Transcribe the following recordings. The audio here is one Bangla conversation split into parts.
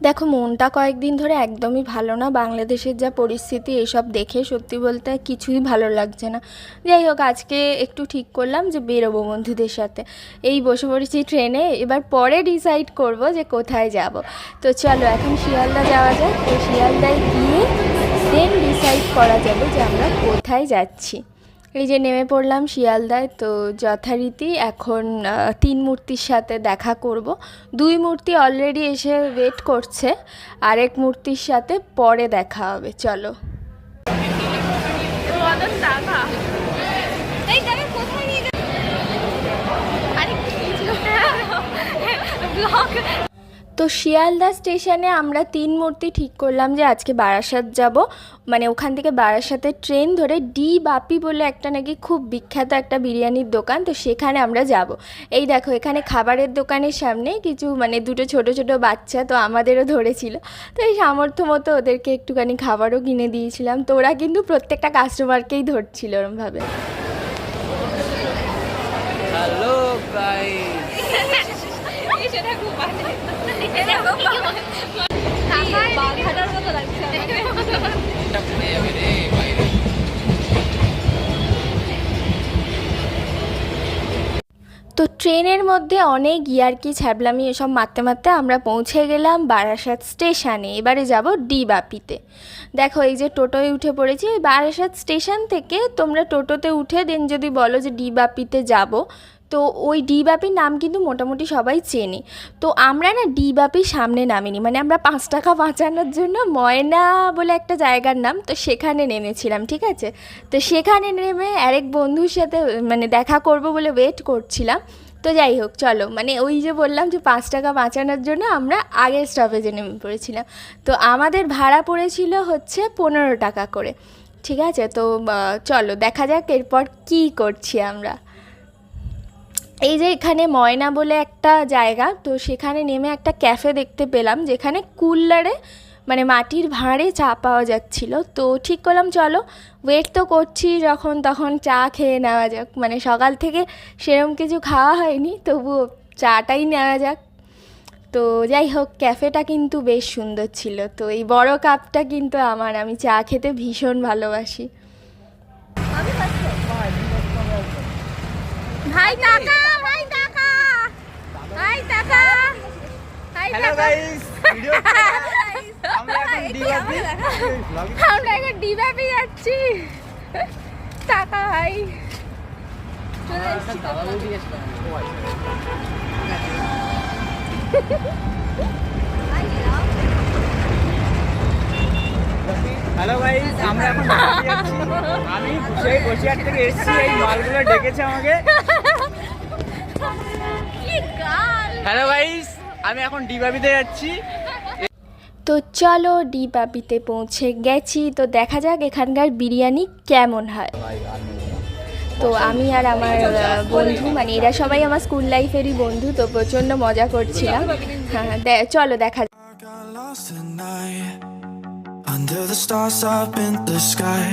দেখো মনটা কয়েকদিন ধরে একদমই ভালো না, বাংলাদেশের যা পরিস্থিতি এসব দেখে সত্যি বলতে কিছুই ভালো লাগছে না। যাই হোক, আজকে একটু ঠিক করলাম যে বেরোবো বন্ধুদের সাথে। এই বসে পড়েছি ট্রেনে, এবার পরে ডিসাইড করব যে কোথায় যাব। তো চলো এখন শিয়ালদা যাওয়া যাক, তো শিয়ালদায় গিয়ে দেন ডিসাইড করা যাবে যে আমরা কোথায় যাচ্ছি। এই যে নেমে পড়লাম শিয়ালদায়, তো যথারীতি এখন 3 মূর্তির সাথে দেখা করব। 2 মূর্তি অলরেডি এসে ওয়েট করছে, আরেক মূর্তির সাথে পরে দেখা হবে। চলো। তো শিয়ালদা স্টেশনে আমরা 3 মূর্তি ঠিক করলাম যে আজকে বারাসাত যাব, মানে ওখান থেকে বারাসাতের ট্রেন ধরে ডি বাপি বলে একটা নাকি খুব বিখ্যাত একটা বিরিয়ানির দোকান, তো সেখানে আমরা যাব। এই দেখো এখানে খাবারের দোকানের সামনে কিছু মানে দুটো ছোট ছোট বাচ্চা, তো আমাদেরও ধরেছিল, তো এই সামর্থ্য মতো ওদেরকে একটুখানি খাবারও কিনে দিয়েছিলাম। তো ওরা কিন্তু প্রত্যেকটা কাস্টমারকেই ধরছিল এরমভাবে। হ্যালো গাইস, তো ট্রেনের মধ্যে অনেক ইয়ার্কি ছ্যাবলামি এসব মারতে মারতে আমরা পৌঁছে গেলাম বারাসাত স্টেশনে। এবারে যাব ডি বাপিতে। দেখো এই যে টোটোয় উঠে পড়েছি। ওই বারাসাত স্টেশন থেকে তোমরা টোটোতে উঠে দেন যদি বলো যে ডি বাপিতে যাব, তো ওই ডি বাপির নাম কিন্তু মোটামুটি সবাই চেনে। তো আমরা না ডি বাপির সামনে নামিনি, মানে আমরা 5 টাকা বাঁচানোর জন্য ময়না বলে একটা জায়গার নাম, তো সেখানে নেমেছিলাম, ঠিক আছে। তো সেখানে নেমে আরেক বন্ধুর সাথে মানে দেখা করব বলে ওয়েট করছিলাম। তো যাই হোক চলো, মানে ওই যে বললাম যে 5 টাকা বাঁচানোর জন্য আমরা আগের স্টপেজে নেমে পড়েছিলাম। তো আমাদের ভাড়া পড়েছিল হচ্ছে 15 টাকা করে, ঠিক আছে। তো চলো দেখা যাক এরপর কী করছি আমরা। এই যে এখানে ময়না বলে একটা জায়গা, তো সেখানে নেমে একটা ক্যাফে দেখতে পেলাম যেখানে কুলারে মানে মাটির ভাঁড়ে চা পাওয়া যাচ্ছিলো। তো ঠিক করলাম চলো, ওয়েট তো করছি যখন তখন চা খেয়ে নেওয়া যাক, মানে সকাল থেকে সেরকম কিছু খাওয়া হয়নি, তবুও চাটাই নেওয়া যাক। তো যাই হোক, ক্যাফেটা কিন্তু বেশ সুন্দর ছিল। তো এই বড় কাপটা কিন্তু আমার, আমি চা খেতে ভীষণ ভালোবাসি। ভাই টাকা, ভাই টাকা, ভাই টাকা, ভাই হ্যালো টাকা। গাইস, ভিডিও আমরা এখন ডিবাপি যাচ্ছি। টাকা ভাই, চলে এসেছি। হ্যালো গাইস, আমরা এখন ঢাকা যাচ্ছি। আমি সেই বসিরহাট থেকে এসেছি, এই মালগুলো ডেকেছে আমাকে। হ্যালো গাইস, আমি এখন ডিবাবিতে যাচ্ছি। তো চলো ডি বাপিতে পৌঁছে গেছি, তো দেখা যাক এখানকার বিরিয়ানি কেমন হয়। তো আমি আর আমার বন্ধু, মানে এরা সবাই আমার স্কুল লাইফেরই বন্ধু, তো প্রচণ্ড মজা করছিলাম। হ্যাঁ চলো দেখা যাক। Under the stars up in the sky,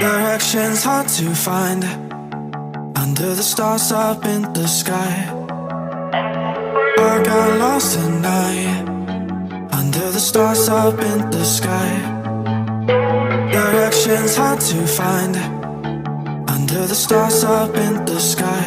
directions hard to find. Under the stars up in the sky, I got lost tonight. Under the stars up in the sky, directions hard to find. Under the stars up in the sky,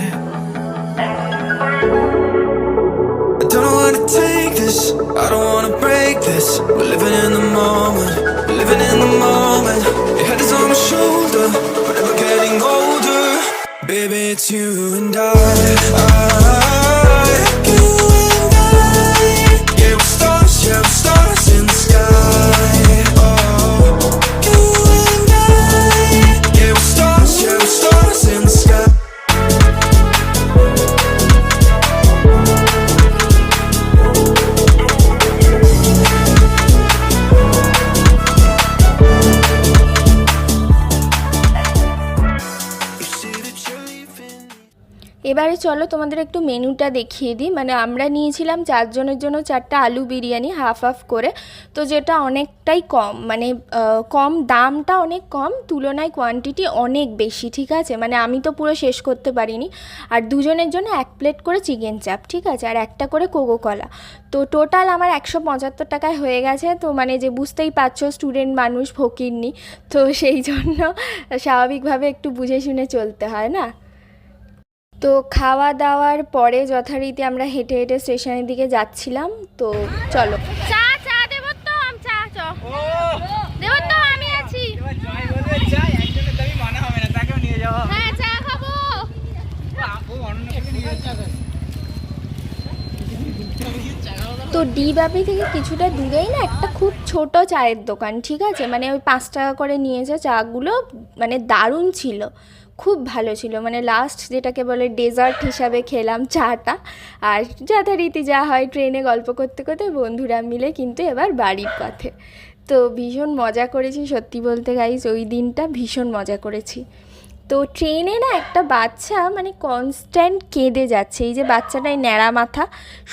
I don't know where to take this, I don't wanna break this. We're living in the moment, we're living in the moment. Your head is on my shoulder, but never getting older. Baby, it's you and I. You and I. Yeah, we're stars, yeah, we're stars in the sky. Oh, you and I. Yeah, we're stars, yeah, we're stars in the sky. এবারে চলো তোমাদের একটু মেনুটা দেখিয়ে দিই। মানে আমরা নিয়েছিলাম 4 জনের জন্য 4টা আলু বিরিয়ানি হাফ হাফ করে, তো যেটা অনেকটাই কম, মানে কম, দামটা অনেক কম, তুলনায় কোয়ান্টিটি অনেক বেশি, ঠিক আছে। মানে আমি তো পুরো শেষ করতে পারিনি। আর 2 জনের জন্য 1 প্লেট করে চিকেন চাপ, ঠিক আছে, আর একটা করে কোকো কলা। তো টোটাল আমার 175 টাকায় হয়ে গেছে। তো মানে যে বুঝতেই পারছো স্টুডেন্ট মানুষ, ফকিরনি, তো সেই জন্য স্বাভাবিকভাবে একটু বুঝে শুনে চলতে হয় না। তো খাওয়া দাওয়ার পরে যথারীতি আমরা হেঁটে হেঁটে স্টেশনের দিকে যাচ্ছিলাম। তো চলো, চা চা দেবো তো, চা চ দেবো তো, আমি আছি। এবার জয় বলবে চাই, একজনের দাবি মানা হবে না, তাকেও নিয়ে যাওয়া হবে। হ্যাঁ চা খাবো। ও অন্যকে নিয়ে যাচ্ছে। তো ডি বাপি থেকে কিছুটা দূরেই না একটা খুব ছোট চায়ের দোকান, ঠিক আছে। মানে ওই 5 টাকা করে নিয়েছে চাগুলো, মানে দারুণ ছিল, খুব ভালো ছিল। মানে লাস্ট যেটাকে বলে ডেজার্ট হিসাবে খেলাম চাটা। আর যথারীতি যা হয় ট্রেনে গল্প করতে করতে বন্ধুরা মিলে কিন্তু এবার বাড়ির পথে। তো ভীষণ মজা করেছি, সত্যি বলতে গাইস ওই দিনটা ভীষণ মজা করেছি। তো ট্রেনে না একটা বাচ্চা মানে কনস্ট্যান্ট কেঁদে যাচ্ছে, এই যে বাচ্চাটাই ন্যাড়া মাথা,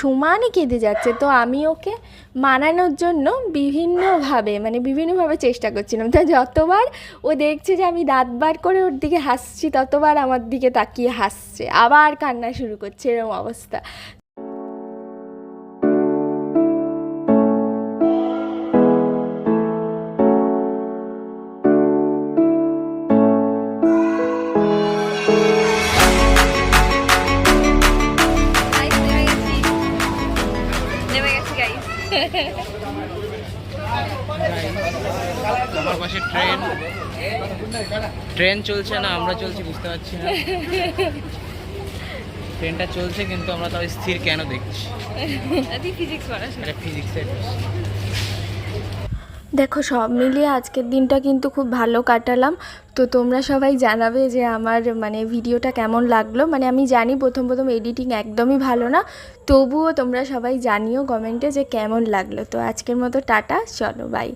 সমানে কেঁদে যাচ্ছে। তো আমি ওকে মানানোর জন্য বিভিন্নভাবে চেষ্টা করছিলাম। তা যতবার ও দেখছে যে আমি দাঁত বার করে ওর দিকে হাসছি, ততবার আমার দিকে তাকিয়ে হাসছে, আবার কান্না শুরু করছে, এরকম অবস্থা। আমার পাশে ট্রেন চলছে না, আমরা চলছি বুঝতে পারছি না। ট্রেনটা চলছে কিন্তু আমরা তাও স্থির কেন দেখছি? ফিজিক্সের দেখো সব মিলিয়ে আজকের দিনটা কিন্তু খুব ভালো কাটালাম। তো তোমরা সবাই জানাবে যে আমার মানে ভিডিওটা কেমন লাগলো। মানে আমি জানি প্রথম এডিটিং একদমই ভালো না, তবুও তোমরা সবাই জানিও কমেন্টে যে কেমন লাগলো। তো আজকের মতো টাটা, চলো বাই।